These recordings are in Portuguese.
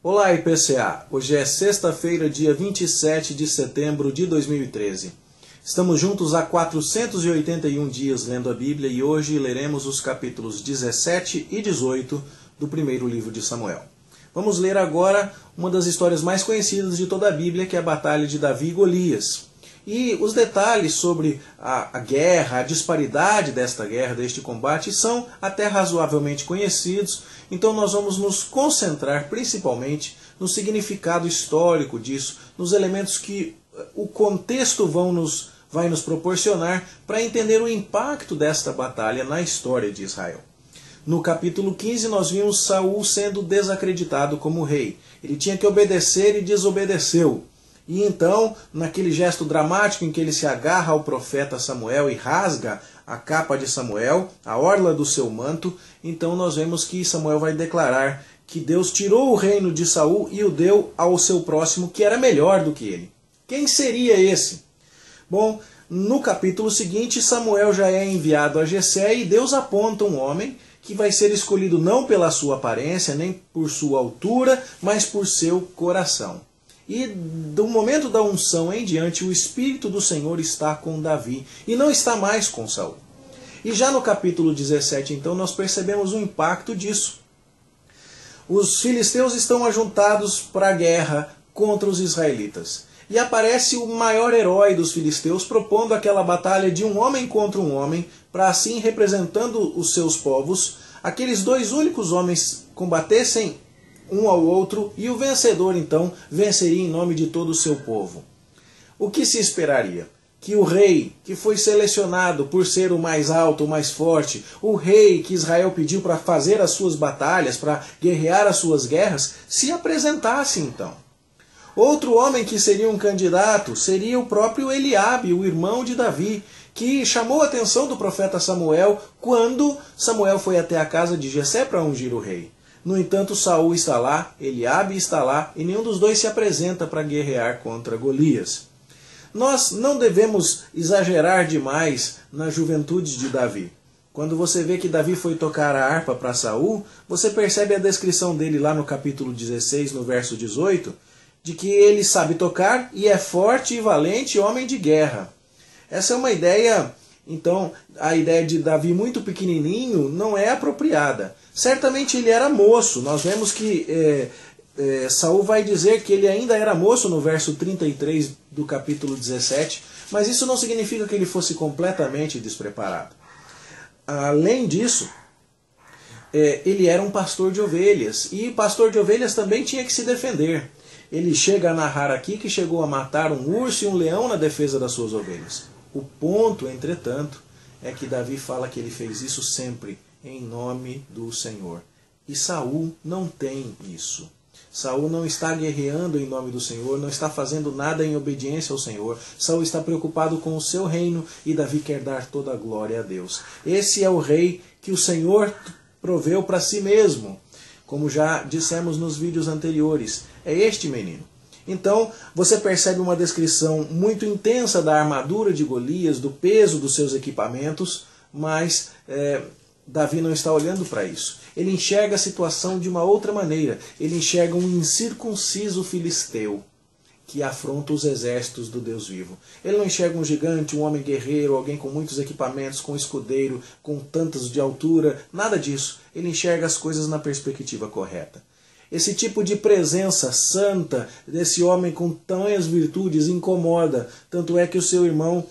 Olá, IPCA! Hoje é sexta-feira, dia 27 de setembro de 2013. Estamos juntos há 481 dias lendo a Bíblia e hoje leremos os capítulos 17 e 18 do primeiro livro de Samuel. Vamos ler agora uma das histórias mais conhecidas de toda a Bíblia, que é a Batalha de Davi e Golias. E os detalhes sobre a guerra, a disparidade desta guerra, deste combate, são até razoavelmente conhecidos. Então nós vamos nos concentrar principalmente no significado histórico disso, nos elementos que o contexto vai nos proporcionar para entender o impacto desta batalha na história de Israel. No capítulo 15 nós vimos Saul sendo desacreditado como rei. Ele tinha que obedecer e desobedeceu. E então, naquele gesto dramático em que ele se agarra ao profeta Samuel e rasga a capa de Samuel, a orla do seu manto, então nós vemos que Samuel vai declarar que Deus tirou o reino de Saul e o deu ao seu próximo, que era melhor do que ele. Quem seria esse? Bom, no capítulo seguinte, Samuel já é enviado a Jessé e Deus aponta um homem que vai ser escolhido não pela sua aparência, nem por sua altura, mas por seu coração. E do momento da unção em diante, o Espírito do Senhor está com Davi e não está mais com Saul. E já no capítulo 17, então, nós percebemos o impacto disso. Os filisteus estão ajuntados para a guerra contra os israelitas. E aparece o maior herói dos filisteus propondo aquela batalha de um homem contra um homem, para assim, representando os seus povos, aqueles dois únicos homens combatessem um ao outro, e o vencedor, então, venceria em nome de todo o seu povo. O que se esperaria? Que o rei, que foi selecionado por ser o mais alto, o mais forte, o rei que Israel pediu para fazer as suas batalhas, para guerrear as suas guerras, se apresentasse então. Outro homem que seria um candidato seria o próprio Eliabe, o irmão de Davi, que chamou a atenção do profeta Samuel quando Samuel foi até a casa de Jessé para ungir o rei. No entanto, Saul está lá, Eliabe está lá, e nenhum dos dois se apresenta para guerrear contra Golias. Nós não devemos exagerar demais na juventude de Davi. Quando você vê que Davi foi tocar a harpa para Saul, você percebe a descrição dele lá no capítulo 16, no verso 18, de que ele sabe tocar e é forte e valente homem de guerra. Essa é uma ideia, então, a ideia de Davi muito pequenininho não é apropriada. Certamente ele era moço. Nós vemos que Saul vai dizer que ele ainda era moço no verso 33 do capítulo 17, mas isso não significa que ele fosse completamente despreparado. Além disso, ele era um pastor de ovelhas, e pastor de ovelhas também tinha que se defender. Ele chega a narrar aqui que chegou a matar um urso e um leão na defesa das suas ovelhas. O ponto, entretanto, é que Davi fala que ele fez isso sempre em nome do Senhor. E Saul não tem isso. Saul não está guerreando em nome do Senhor, não está fazendo nada em obediência ao Senhor. Saul está preocupado com o seu reino e Davi quer dar toda a glória a Deus. Esse é o rei que o Senhor proveu para si mesmo, como já dissemos nos vídeos anteriores. É este menino. Então, você percebe uma descrição muito intensa da armadura de Golias, do peso dos seus equipamentos, mas Davi não está olhando para isso. Ele enxerga a situação de uma outra maneira. Ele enxerga um incircunciso filisteu que afronta os exércitos do Deus vivo. Ele não enxerga um gigante, um homem guerreiro, alguém com muitos equipamentos, com escudeiro, com tantos de altura, nada disso. Ele enxerga as coisas na perspectiva correta. Esse tipo de presença santa desse homem com tamanhas virtudes incomoda, tanto é que o seu irmão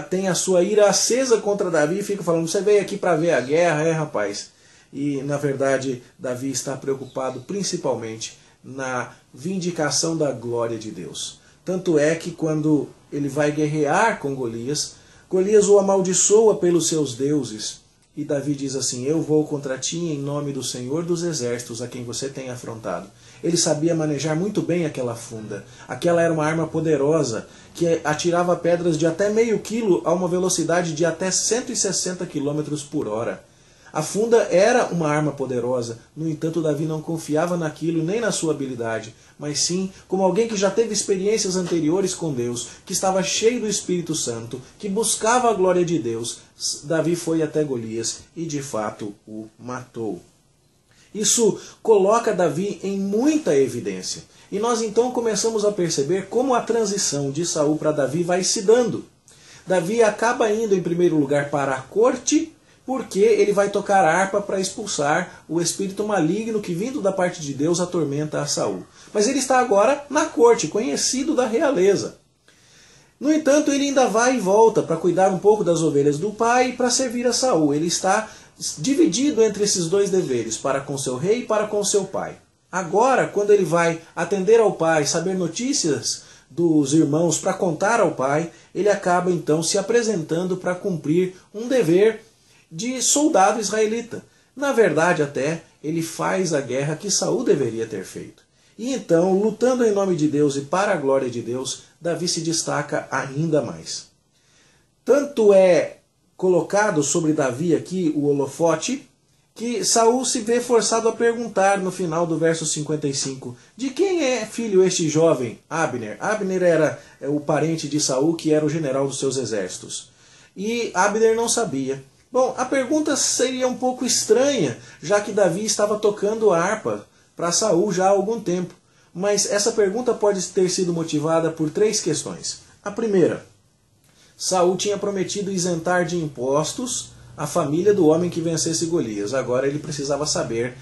tem a sua ira acesa contra Davi e fica falando, você veio aqui para ver a guerra, rapaz? E, na verdade, Davi está preocupado principalmente na vindicação da glória de Deus. Tanto é que quando ele vai guerrear com Golias, Golias o amaldiçoa pelos seus deuses. E Davi diz assim, eu vou contra ti em nome do Senhor dos Exércitos, a quem você tem afrontado. Ele sabia manejar muito bem aquela funda. Aquela era uma arma poderosa, que atirava pedras de até meio quilo a uma velocidade de até 160 km por hora. A funda era uma arma poderosa, no entanto Davi não confiava naquilo nem na sua habilidade, mas sim como alguém que já teve experiências anteriores com Deus, que estava cheio do Espírito Santo, que buscava a glória de Deus. Davi foi até Golias e de fato o matou. Isso coloca Davi em muita evidência. E nós então começamos a perceber como a transição de Saul para Davi vai se dando. Davi acaba indo em primeiro lugar para a corte, porque ele vai tocar harpa para expulsar o espírito maligno que, vindo da parte de Deus, atormenta a Saul. Mas ele está agora na corte, conhecido da realeza. No entanto, ele ainda vai e volta para cuidar um pouco das ovelhas do pai e para servir a Saul. Ele está dividido entre esses dois deveres, para com seu rei e para com seu pai. Agora, quando ele vai atender ao pai, saber notícias dos irmãos para contar ao pai, ele acaba então se apresentando para cumprir um dever de soldado israelita. Na verdade, até, ele faz a guerra que Saul deveria ter feito. E então, lutando em nome de Deus e para a glória de Deus, Davi se destaca ainda mais. Tanto é colocado sobre Davi aqui o holofote, que Saul se vê forçado a perguntar no final do verso 55, de quem é filho este jovem Abner? Abner era o parente de Saul, que era o general dos seus exércitos. E Abner não sabia. Bom, a pergunta seria um pouco estranha, já que Davi estava tocando harpa para Saul já há algum tempo. Mas essa pergunta pode ter sido motivada por 3 questões. A primeira, Saul tinha prometido isentar de impostos a família do homem que vencesse Golias. Agora ele precisava saber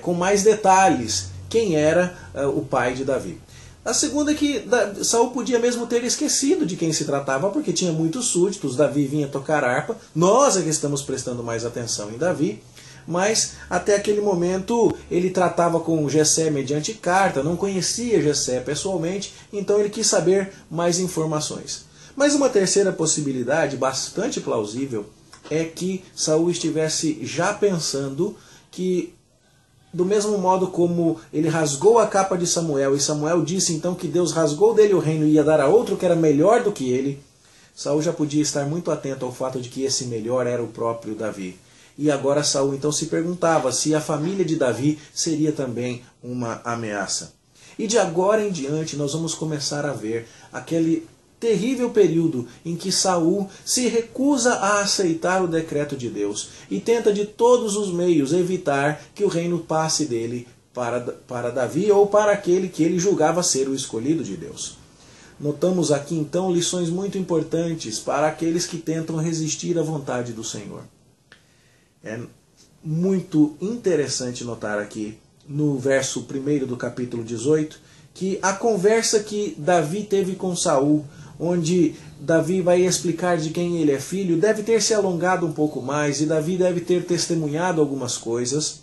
com mais detalhes quem era o pai de Davi. A segunda é que Saul podia mesmo ter esquecido de quem se tratava, porque tinha muitos súditos, Davi vinha tocar harpa, nós é que estamos prestando mais atenção em Davi, mas até aquele momento ele tratava com Jessé mediante carta, não conhecia Jessé pessoalmente, então ele quis saber mais informações. Mas uma terceira possibilidade, bastante plausível, é que Saul estivesse já pensando que, do mesmo modo como ele rasgou a capa de Samuel, e Samuel disse então que Deus rasgou dele o reino e ia dar a outro que era melhor do que ele, Saul já podia estar muito atento ao fato de que esse melhor era o próprio Davi. E agora Saul então se perguntava se a família de Davi seria também uma ameaça. E de agora em diante nós vamos começar a ver aquele terrível período em que Saul se recusa a aceitar o decreto de Deus e tenta de todos os meios evitar que o reino passe dele para Davi ou para aquele que ele julgava ser o escolhido de Deus. Notamos aqui então lições muito importantes para aqueles que tentam resistir à vontade do Senhor. É muito interessante notar aqui no verso 1 do capítulo 18 que a conversa que Davi teve com Saul, onde Davi vai explicar de quem ele é filho, deve ter se alongado um pouco mais e Davi deve ter testemunhado algumas coisas,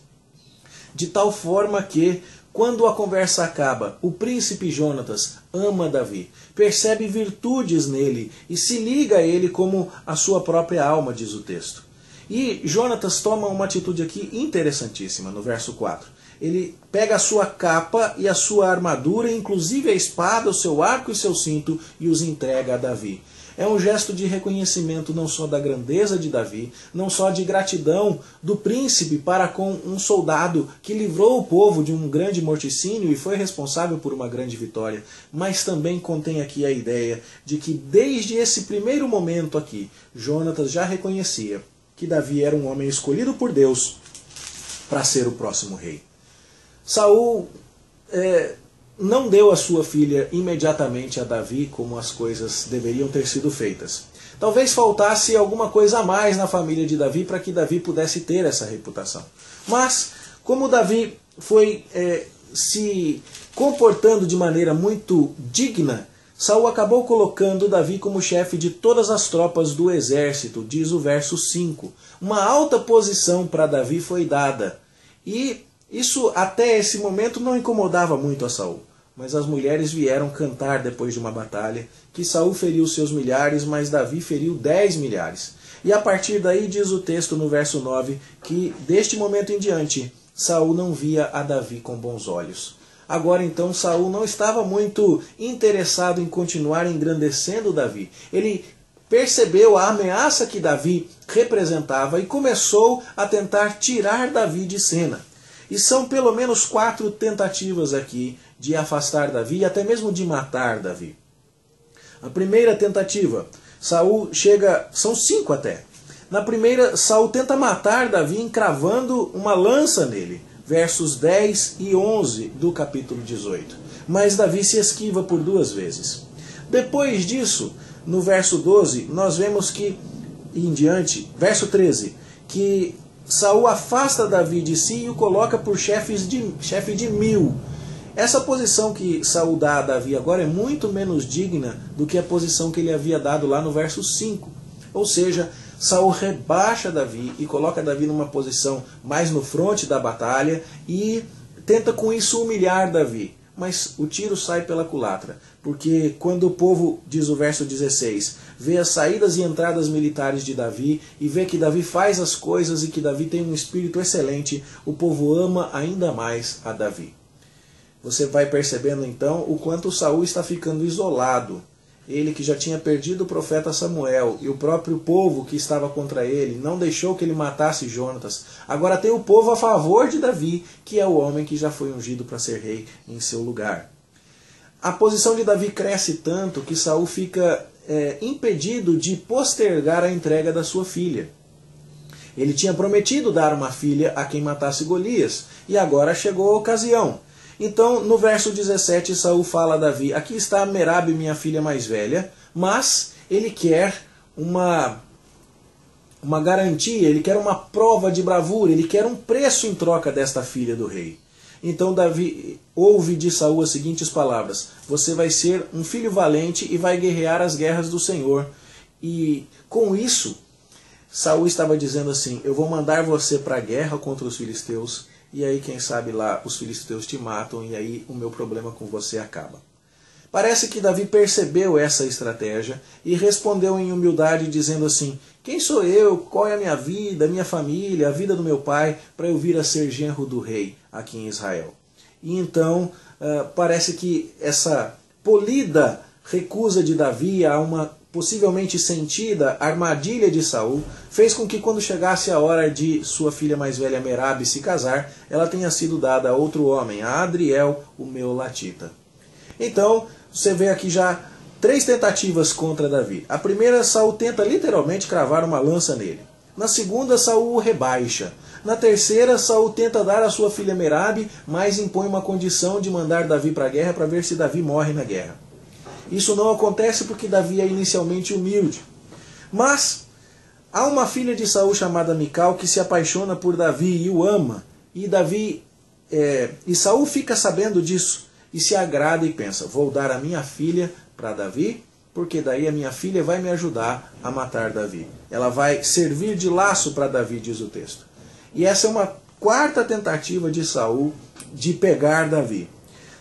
de tal forma que, quando a conversa acaba, o príncipe Jonatas ama Davi, percebe virtudes nele e se liga a ele como a sua própria alma, diz o texto. E Jonatas toma uma atitude aqui interessantíssima, no verso 4. Ele pega a sua capa e a sua armadura, inclusive a espada, o seu arco e seu cinto, e os entrega a Davi. É um gesto de reconhecimento não só da grandeza de Davi, não só de gratidão do príncipe para com um soldado que livrou o povo de um grande morticínio e foi responsável por uma grande vitória, mas também contém aqui a ideia de que desde esse primeiro momento aqui, Jonatas já reconhecia que Davi era um homem escolhido por Deus para ser o próximo rei. Saul não deu a sua filha imediatamente a Davi como as coisas deveriam ter sido feitas. Talvez faltasse alguma coisa a mais na família de Davi para que Davi pudesse ter essa reputação. Mas, como Davi foi se comportando de maneira muito digna, Saul acabou colocando Davi como chefe de todas as tropas do exército, diz o verso 5. Uma alta posição para Davi foi dada. E isso até esse momento não incomodava muito a Saul. Mas as mulheres vieram cantar depois de uma batalha, que Saul feriu seus milhares, mas Davi feriu 10 milhares. E a partir daí diz o texto no verso 9, que deste momento em diante, Saul não via a Davi com bons olhos. Agora então Saul não estava muito interessado em continuar engrandecendo Davi. Ele percebeu a ameaça que Davi representava e começou a tentar tirar Davi de cena. E são pelo menos 4 tentativas aqui de afastar Davi e até mesmo de matar Davi. A primeira tentativa, Saul chega, são 5 até. Na primeira, Saul tenta matar Davi encravando uma lança nele. versos 10 e 11 do capítulo 18. Mas Davi se esquiva por 2 vezes. Depois disso, no verso 12, nós vemos que, em diante, verso 13, que Saul afasta Davi de si e o coloca por chefe de 1000. Essa posição que Saul dá a Davi agora é muito menos digna do que a posição que ele havia dado lá no verso 5. Ou seja, Saul rebaixa Davi e coloca Davi numa posição mais no fronte da batalha e tenta com isso humilhar Davi. Mas o tiro sai pela culatra, porque quando o povo, diz o verso 16, vê as saídas e entradas militares de Davi e vê que Davi faz as coisas e que Davi tem um espírito excelente, o povo ama ainda mais a Davi. Você vai percebendo então o quanto Saul está ficando isolado. Ele que já tinha perdido o profeta Samuel e o próprio povo que estava contra ele, não deixou que ele matasse Jonatas. Agora tem o povo a favor de Davi, que é o homem que já foi ungido para ser rei em seu lugar. A posição de Davi cresce tanto que Saul fica impedido de postergar a entrega da sua filha. Ele tinha prometido dar uma filha a quem matasse Golias, e agora chegou a ocasião. Então, no verso 17, Saul fala a Davi, aqui está Merabe, minha filha mais velha, mas ele quer uma garantia, ele quer uma prova de bravura, ele quer um preço em troca desta filha do rei. Então Davi ouve de Saul as seguintes palavras, você vai ser um filho valente e vai guerrear as guerras do Senhor. E com isso, Saul estava dizendo assim, eu vou mandar você para a guerra contra os filisteus, e aí, quem sabe lá, os filisteus te matam e aí o meu problema com você acaba. Parece que Davi percebeu essa estratégia e respondeu em humildade dizendo assim, quem sou eu, qual é a minha vida, a minha família, a vida do meu pai, para eu vir a ser genro do rei aqui em Israel. E então, parece que essa polida recusa de Davi a uma possivelmente sentida armadilha de Saul, fez com que quando chegasse a hora de sua filha mais velha Merabe se casar, ela tenha sido dada a outro homem, a Adriel, o Meolatita. Então, você vê aqui já 3 tentativas contra Davi. A primeira, Saul tenta literalmente cravar uma lança nele. Na segunda, Saul o rebaixa. Na terceira, Saul tenta dar a sua filha Merabe, mas impõe uma condição de mandar Davi para a guerra para ver se Davi morre na guerra. Isso não acontece porque Davi é inicialmente humilde. Mas há uma filha de Saul chamada Mical que se apaixona por Davi e o ama. E Saul fica sabendo disso e se agrada e pensa, vou dar a minha filha para Davi, porque daí a minha filha vai me ajudar a matar Davi. Ela vai servir de laço para Davi, diz o texto. E essa é uma 4ª tentativa de Saul de pegar Davi.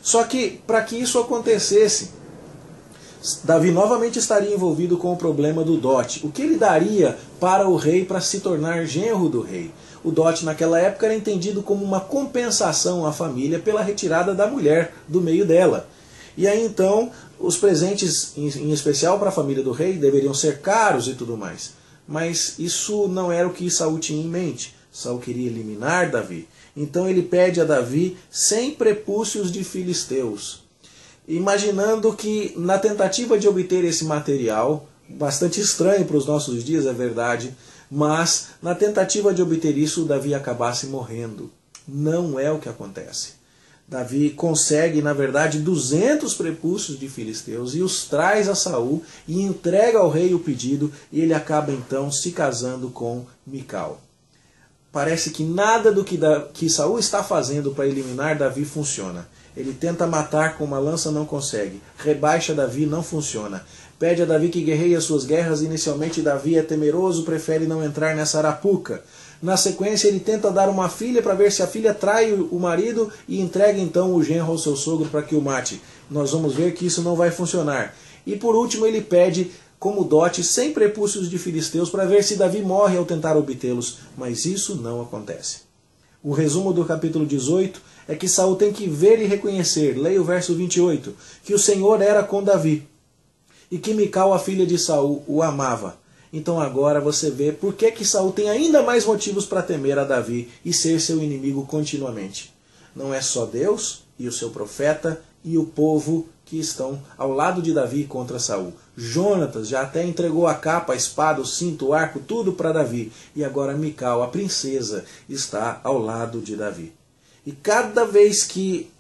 Só que para que isso acontecesse, Davi novamente estaria envolvido com o problema do dote. O que ele daria para o rei para se tornar genro do rei? O dote naquela época era entendido como uma compensação à família pela retirada da mulher do meio dela. E aí então os presentes, em especial para a família do rei, deveriam ser caros e tudo mais. Mas isso não era o que Saul tinha em mente. Saul queria eliminar Davi. Então ele pede a Davi 100 prepúcios de filisteus, imaginando que na tentativa de obter esse material, bastante estranho para os nossos dias, é verdade, mas na tentativa de obter isso, Davi acabasse morrendo. Não é o que acontece. Davi consegue, na verdade, 200 prepúcios de filisteus e os traz a Saul e entrega ao rei o pedido, e ele acaba então se casando com Mical. Parece que nada do que Saul está fazendo para eliminar Davi funciona. Ele tenta matar com uma lança, não consegue. Rebaixa Davi, não funciona. Pede a Davi que guerreie as suas guerras. Inicialmente Davi é temeroso, prefere não entrar nessa arapuca. Na sequência ele tenta dar uma filha para ver se a filha trai o marido e entrega então o genro ao seu sogro para que o mate. Nós vamos ver que isso não vai funcionar. E por último ele pede como dote 100 prepúcios de filisteus para ver se Davi morre ao tentar obtê-los. Mas isso não acontece. O resumo do capítulo 18 é que Saul tem que ver e reconhecer, leia o verso 28, que o Senhor era com Davi e que Mical, a filha de Saul, o amava. Então agora você vê por que Saul tem ainda mais motivos para temer a Davi e ser seu inimigo continuamente. Não é só Deus e o seu profeta e o povo que estão ao lado de Davi contra Saul. Jonatas já até entregou a capa, a espada, o cinto, o arco, tudo para Davi. E agora Mical, a princesa, está ao lado de Davi. E cada vez que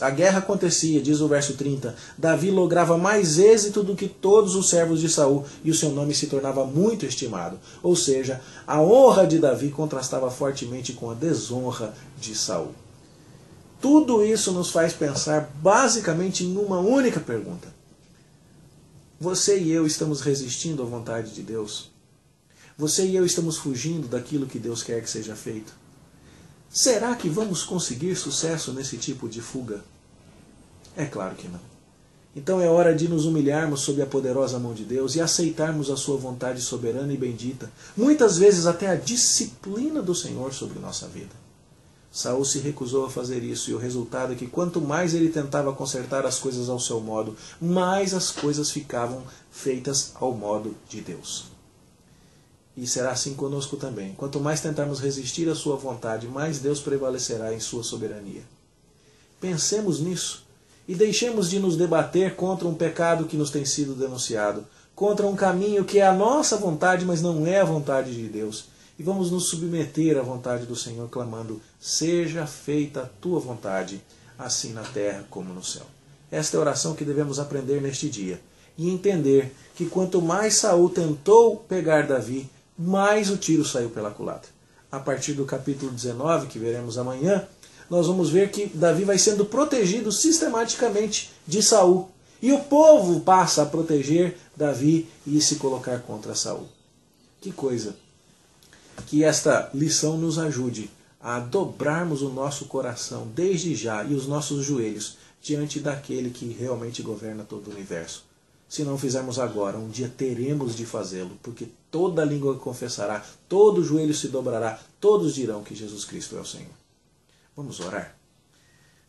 a guerra acontecia, diz o verso 30, Davi lograva mais êxito do que todos os servos de Saul, e o seu nome se tornava muito estimado. Ou seja, a honra de Davi contrastava fortemente com a desonra de Saul. Tudo isso nos faz pensar basicamente em uma única pergunta. Você e eu estamos resistindo à vontade de Deus? Você e eu estamos fugindo daquilo que Deus quer que seja feito? Será que vamos conseguir sucesso nesse tipo de fuga? É claro que não. Então é hora de nos humilharmos sob a poderosa mão de Deus e aceitarmos a sua vontade soberana e bendita, muitas vezes até a disciplina do Senhor sobre nossa vida. Saul se recusou a fazer isso, e o resultado é que quanto mais ele tentava consertar as coisas ao seu modo, mais as coisas ficavam feitas ao modo de Deus. E será assim conosco também. Quanto mais tentarmos resistir à sua vontade, mais Deus prevalecerá em sua soberania. Pensemos nisso e deixemos de nos debater contra um pecado que nos tem sido denunciado, contra um caminho que é a nossa vontade, mas não é a vontade de Deus. E vamos nos submeter à vontade do Senhor, clamando: seja feita a tua vontade, assim na terra como no céu. Esta é a oração que devemos aprender neste dia. E entender que quanto mais Saul tentou pegar Davi, mais o tiro saiu pela culatra. A partir do capítulo 19, que veremos amanhã, nós vamos ver que Davi vai sendo protegido sistematicamente de Saul. E o povo passa a proteger Davi e se colocar contra Saul. Que coisa! Que esta lição nos ajude a dobrarmos o nosso coração desde já e os nossos joelhos diante daquele que realmente governa todo o universo. Se não fizermos agora, um dia teremos de fazê-lo, porque toda língua confessará, todo joelho se dobrará, todos dirão que Jesus Cristo é o Senhor. Vamos orar?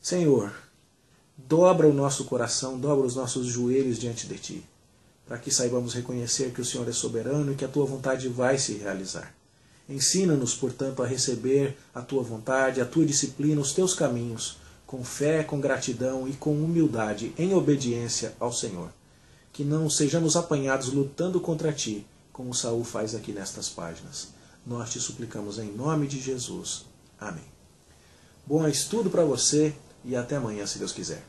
Senhor, dobra o nosso coração, dobra os nossos joelhos diante de Ti, para que saibamos reconhecer que o Senhor é soberano e que a Tua vontade vai se realizar. Ensina-nos, portanto, a receber a Tua vontade, a Tua disciplina, os Teus caminhos, com fé, com gratidão e com humildade, em obediência ao Senhor. Que não sejamos apanhados lutando contra Ti, como Saul faz aqui nestas páginas. Nós Te suplicamos em nome de Jesus. Amém. Bom estudo para você e até amanhã, se Deus quiser.